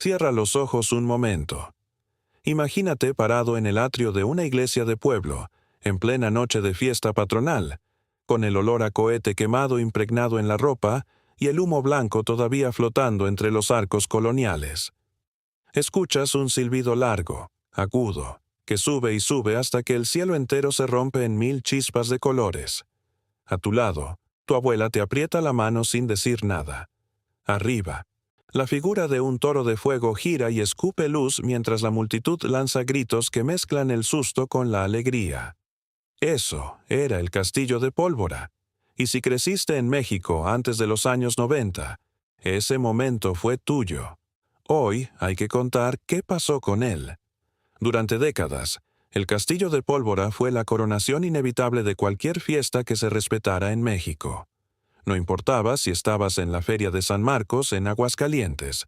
Cierra los ojos un momento. Imagínate parado en el atrio de una iglesia de pueblo, en plena noche de fiesta patronal, con el olor a cohete quemado impregnado en la ropa y el humo blanco todavía flotando entre los arcos coloniales. Escuchas un silbido largo, agudo, que sube y sube hasta que el cielo entero se rompe en 1000 chispas de colores. A tu lado, tu abuela te aprieta la mano sin decir nada. Arriba, la figura de un toro de fuego gira y escupe luz mientras la multitud lanza gritos que mezclan el susto con la alegría. Eso era el Castillo de Pólvora. Y si creciste en México antes de los años 90, ese momento fue tuyo. Hoy hay que contar qué pasó con él. Durante décadas, el Castillo de Pólvora fue la coronación inevitable de cualquier fiesta que se respetara en México. No importaba si estabas en la Feria de San Marcos en Aguascalientes,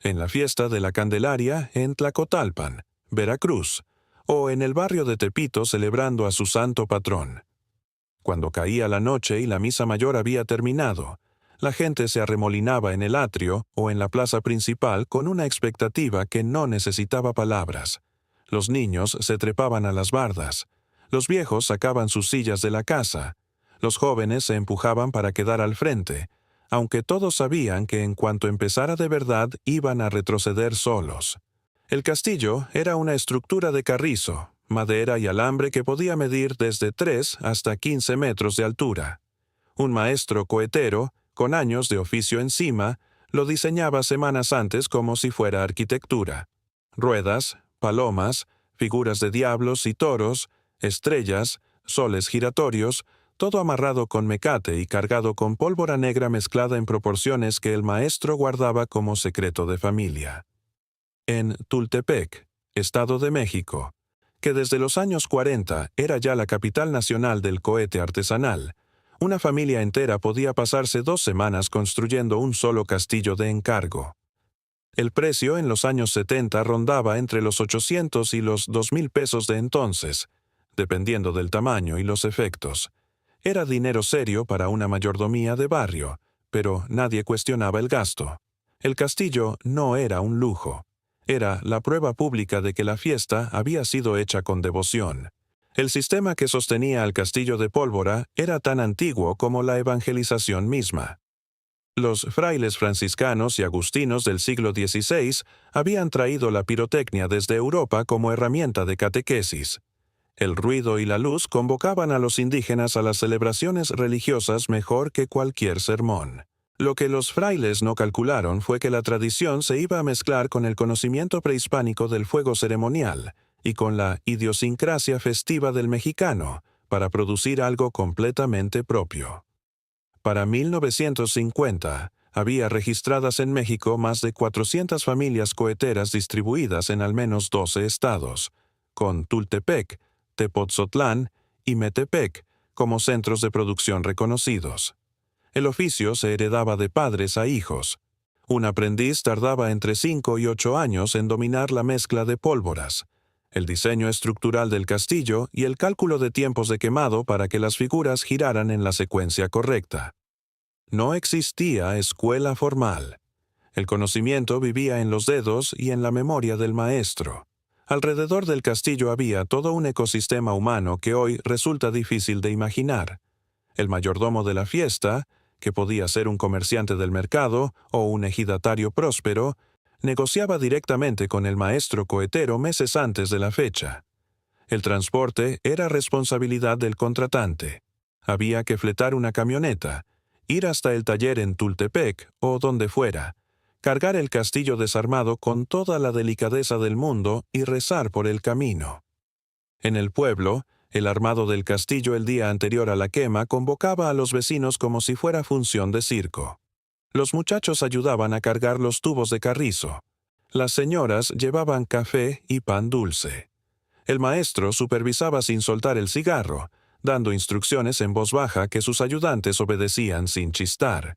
en la Fiesta de la Candelaria en Tlacotalpan, Veracruz, o en el barrio de Tepito celebrando a su santo patrón. Cuando caía la noche y la misa mayor había terminado, la gente se arremolinaba en el atrio o en la plaza principal con una expectativa que no necesitaba palabras. Los niños se trepaban a las bardas, los viejos sacaban sus sillas de la casa, los jóvenes se empujaban para quedar al frente, aunque todos sabían que en cuanto empezara de verdad iban a retroceder solos. El castillo era una estructura de carrizo, madera y alambre que podía medir desde 3 hasta 15 metros de altura. Un maestro cohetero, con años de oficio encima, lo diseñaba semanas antes como si fuera arquitectura. Ruedas, palomas, figuras de diablos y toros, estrellas, soles giratorios, todo amarrado con mecate y cargado con pólvora negra mezclada en proporciones que el maestro guardaba como secreto de familia. En Tultepec, Estado de México, que desde los años 40 era ya la capital nacional del cohete artesanal, una familia entera podía pasarse 2 semanas construyendo un solo castillo de encargo. El precio en los años 70 rondaba entre los 800 y los 2,000 pesos de entonces, dependiendo del tamaño y los efectos. Era dinero serio para una mayordomía de barrio, pero nadie cuestionaba el gasto. El castillo no era un lujo. Era la prueba pública de que la fiesta había sido hecha con devoción. El sistema que sostenía al Castillo de Pólvora era tan antiguo como la evangelización misma. Los frailes franciscanos y agustinos del siglo XVI habían traído la pirotecnia desde Europa como herramienta de catequesis. El ruido y la luz convocaban a los indígenas a las celebraciones religiosas mejor que cualquier sermón. Lo que los frailes no calcularon fue que la tradición se iba a mezclar con el conocimiento prehispánico del fuego ceremonial y con la idiosincrasia festiva del mexicano para producir algo completamente propio. Para 1950, había registradas en México más de 400 familias coheteras distribuidas en al menos 12 estados, con Tultepec, Tepotzotlán y Metepec como centros de producción reconocidos. El oficio se heredaba de padres a hijos. Un aprendiz tardaba entre 5 y 8 años en dominar la mezcla de pólvoras, el diseño estructural del castillo y el cálculo de tiempos de quemado para que las figuras giraran en la secuencia correcta. No existía escuela formal. El conocimiento vivía en los dedos y en la memoria del maestro. Alrededor del castillo había todo un ecosistema humano que hoy resulta difícil de imaginar. El mayordomo de la fiesta, que podía ser un comerciante del mercado o un ejidatario próspero, negociaba directamente con el maestro cohetero meses antes de la fecha. El transporte era responsabilidad del contratante. Había que fletar una camioneta, ir hasta el taller en Tultepec o donde fuera, cargar el castillo desarmado con toda la delicadeza del mundo y rezar por el camino. En el pueblo, el armado del castillo el día anterior a la quema convocaba a los vecinos como si fuera función de circo. Los muchachos ayudaban a cargar los tubos de carrizo. Las señoras llevaban café y pan dulce. El maestro supervisaba sin soltar el cigarro, dando instrucciones en voz baja que sus ayudantes obedecían sin chistar.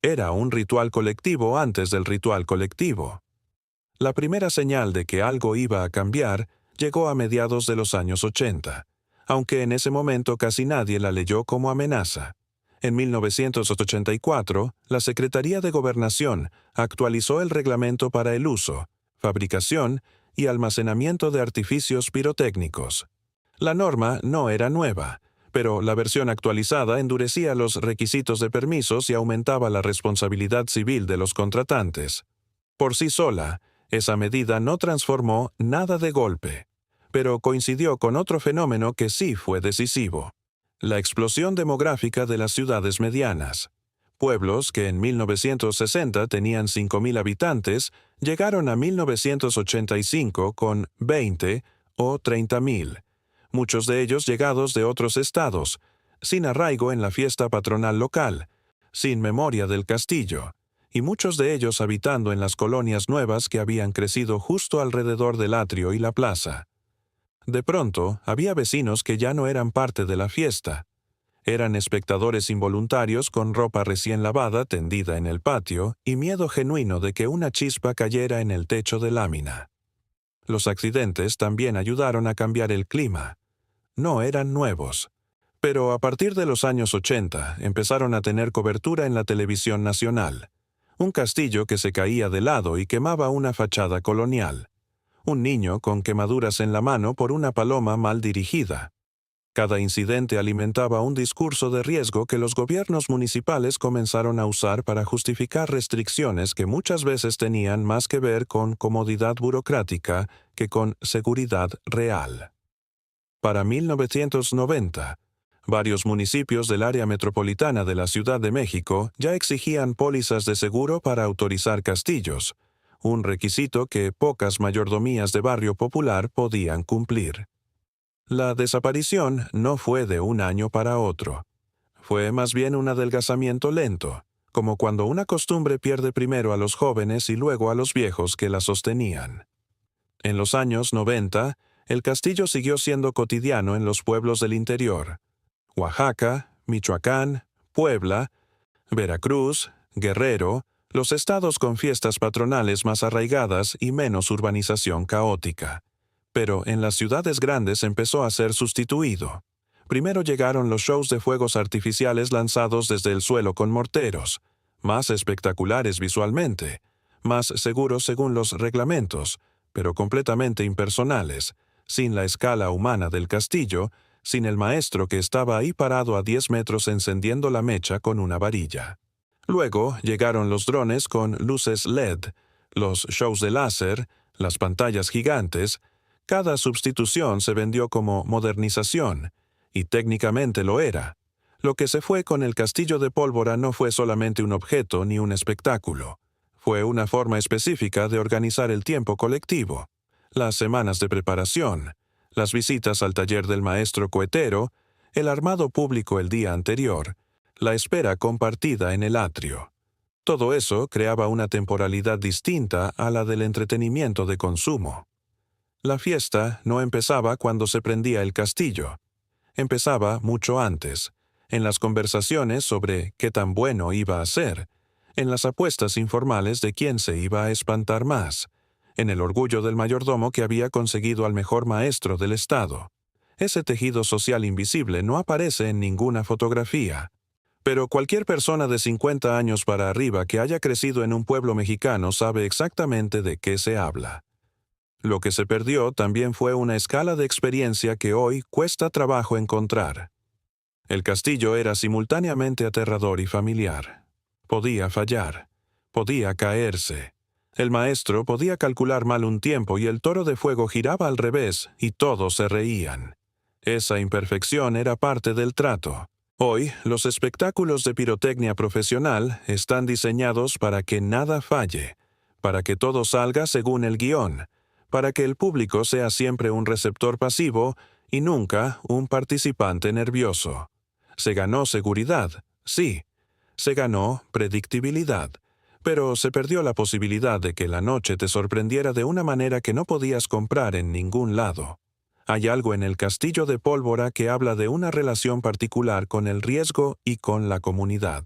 Era un ritual colectivo antes del ritual colectivo. La primera señal de que algo iba a cambiar llegó a mediados de los años 80, aunque en ese momento casi nadie la leyó como amenaza. En 1984, la Secretaría de Gobernación actualizó el reglamento para el uso, fabricación y almacenamiento de artificios pirotécnicos. La norma no era nueva, pero la versión actualizada endurecía los requisitos de permisos y aumentaba la responsabilidad civil de los contratantes. Por sí sola, esa medida no transformó nada de golpe, pero coincidió con otro fenómeno que sí fue decisivo: la explosión demográfica de las ciudades medianas. Pueblos que en 1960 tenían 5.000 habitantes llegaron a 1985 con 20 o 30.000, muchos de ellos llegados de otros estados, sin arraigo en la fiesta patronal local, sin memoria del castillo, y muchos de ellos habitando en las colonias nuevas que habían crecido justo alrededor del atrio y la plaza. De pronto, había vecinos que ya no eran parte de la fiesta. Eran espectadores involuntarios con ropa recién lavada tendida en el patio y miedo genuino de que una chispa cayera en el techo de lámina. Los accidentes también ayudaron a cambiar el clima. No eran nuevos, pero a partir de los años 80 empezaron a tener cobertura en la televisión nacional. Un castillo que se caía de lado y quemaba una fachada colonial. Un niño con quemaduras en la mano por una paloma mal dirigida. Cada incidente alimentaba un discurso de riesgo que los gobiernos municipales comenzaron a usar para justificar restricciones que muchas veces tenían más que ver con comodidad burocrática que con seguridad real. Para 1990, varios municipios del área metropolitana de la Ciudad de México ya exigían pólizas de seguro para autorizar castillos, un requisito que pocas mayordomías de barrio popular podían cumplir. La desaparición no fue de un año para otro. Fue más bien un adelgazamiento lento, como cuando una costumbre pierde primero a los jóvenes y luego a los viejos que la sostenían. En los años 90, el castillo siguió siendo cotidiano en los pueblos del interior: Oaxaca, Michoacán, Puebla, Veracruz, Guerrero, los estados con fiestas patronales más arraigadas y menos urbanización caótica. Pero en las ciudades grandes empezó a ser sustituido. Primero llegaron los shows de fuegos artificiales lanzados desde el suelo con morteros, más espectaculares visualmente, más seguros según los reglamentos, pero completamente impersonales, sin la escala humana del castillo, sin el maestro que estaba ahí parado a 10 metros encendiendo la mecha con una varilla. Luego llegaron los drones con luces LED, los shows de láser, las pantallas gigantes. Cada sustitución se vendió como modernización, y técnicamente lo era. Lo que se fue con el castillo de pólvora no fue solamente un objeto ni un espectáculo. Fue una forma específica de organizar el tiempo colectivo, las semanas de preparación, las visitas al taller del maestro cohetero, el armado público el día anterior, la espera compartida en el atrio. Todo eso creaba una temporalidad distinta a la del entretenimiento de consumo. La fiesta no empezaba cuando se prendía el castillo. Empezaba mucho antes, en las conversaciones sobre qué tan bueno iba a ser, en las apuestas informales de quién se iba a espantar más, en el orgullo del mayordomo que había conseguido al mejor maestro del estado. Ese tejido social invisible no aparece en ninguna fotografía. Pero cualquier persona de 50 años para arriba que haya crecido en un pueblo mexicano sabe exactamente de qué se habla. Lo que se perdió también fue una escala de experiencia que hoy cuesta trabajo encontrar. El castillo era simultáneamente aterrador y familiar. Podía fallar, podía caerse. El maestro podía calcular mal un tiempo y el toro de fuego giraba al revés y todos se reían. Esa imperfección era parte del trato. Hoy, los espectáculos de pirotecnia profesional están diseñados para que nada falle, para que todo salga según el guión, para que el público sea siempre un receptor pasivo y nunca un participante nervioso. Se ganó seguridad, sí. Se ganó predictibilidad, pero se perdió la posibilidad de que la noche te sorprendiera de una manera que no podías comprar en ningún lado. Hay algo en el castillo de pólvora que habla de una relación particular con el riesgo y con la comunidad.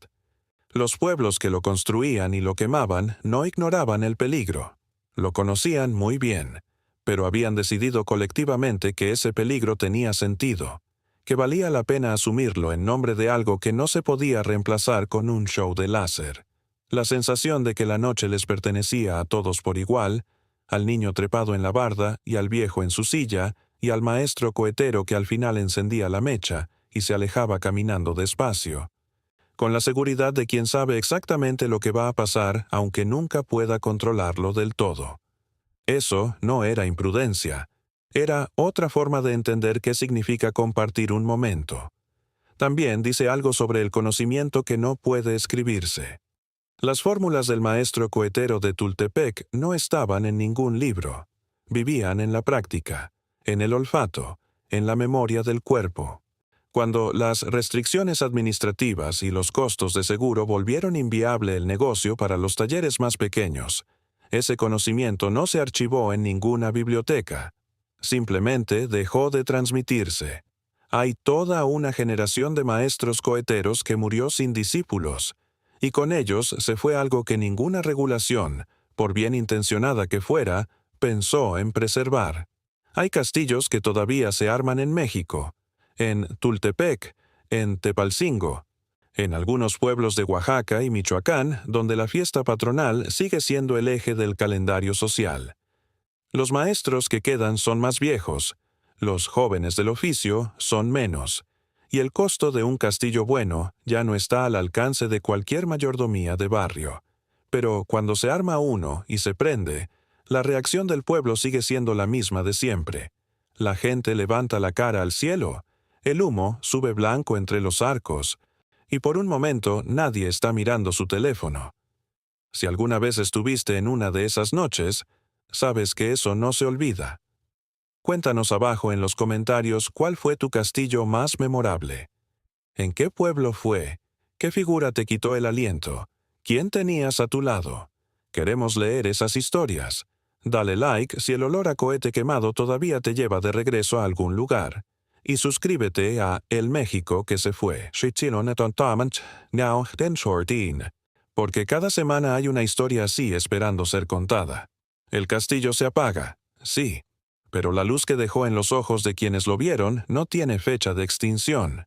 Los pueblos que lo construían y lo quemaban no ignoraban el peligro. Lo conocían muy bien, pero habían decidido colectivamente que ese peligro tenía sentido, que valía la pena asumirlo en nombre de algo que no se podía reemplazar con un show de láser. La sensación de que la noche les pertenecía a todos por igual, al niño trepado en la barda y al viejo en su silla, y al maestro cohetero que al final encendía la mecha y se alejaba caminando despacio, con la seguridad de quien sabe exactamente lo que va a pasar aunque nunca pueda controlarlo del todo. Eso no era imprudencia, era otra forma de entender qué significa compartir un momento. También dice algo sobre el conocimiento que no puede escribirse. Las fórmulas del maestro cohetero de Tultepec no estaban en ningún libro. Vivían en la práctica, en el olfato, en la memoria del cuerpo. Cuando las restricciones administrativas y los costos de seguro volvieron inviable el negocio para los talleres más pequeños, ese conocimiento no se archivó en ninguna biblioteca. Simplemente dejó de transmitirse. Hay toda una generación de maestros coheteros que murió sin discípulos, y con ellos se fue algo que ninguna regulación, por bien intencionada que fuera, pensó en preservar. Hay castillos que todavía se arman en México, en Tultepec, en Tepalcingo, en algunos pueblos de Oaxaca y Michoacán, donde la fiesta patronal sigue siendo el eje del calendario social. Los maestros que quedan son más viejos, los jóvenes del oficio son menos, y el costo de un castillo bueno ya no está al alcance de cualquier mayordomía de barrio. Pero cuando se arma uno y se prende, la reacción del pueblo sigue siendo la misma de siempre. La gente levanta la cara al cielo, el humo sube blanco entre los arcos, y por un momento nadie está mirando su teléfono. Si alguna vez estuviste en una de esas noches, sabes que eso no se olvida. Cuéntanos abajo en los comentarios cuál fue tu castillo más memorable. ¿En qué pueblo fue? ¿Qué figura te quitó el aliento? ¿Quién tenías a tu lado? Queremos leer esas historias. Dale like si el olor a cohete quemado todavía te lleva de regreso a algún lugar. Y suscríbete a El México que se fue. Porque cada semana hay una historia así esperando ser contada. El castillo se apaga, sí, pero la luz que dejó en los ojos de quienes lo vieron no tiene fecha de extinción.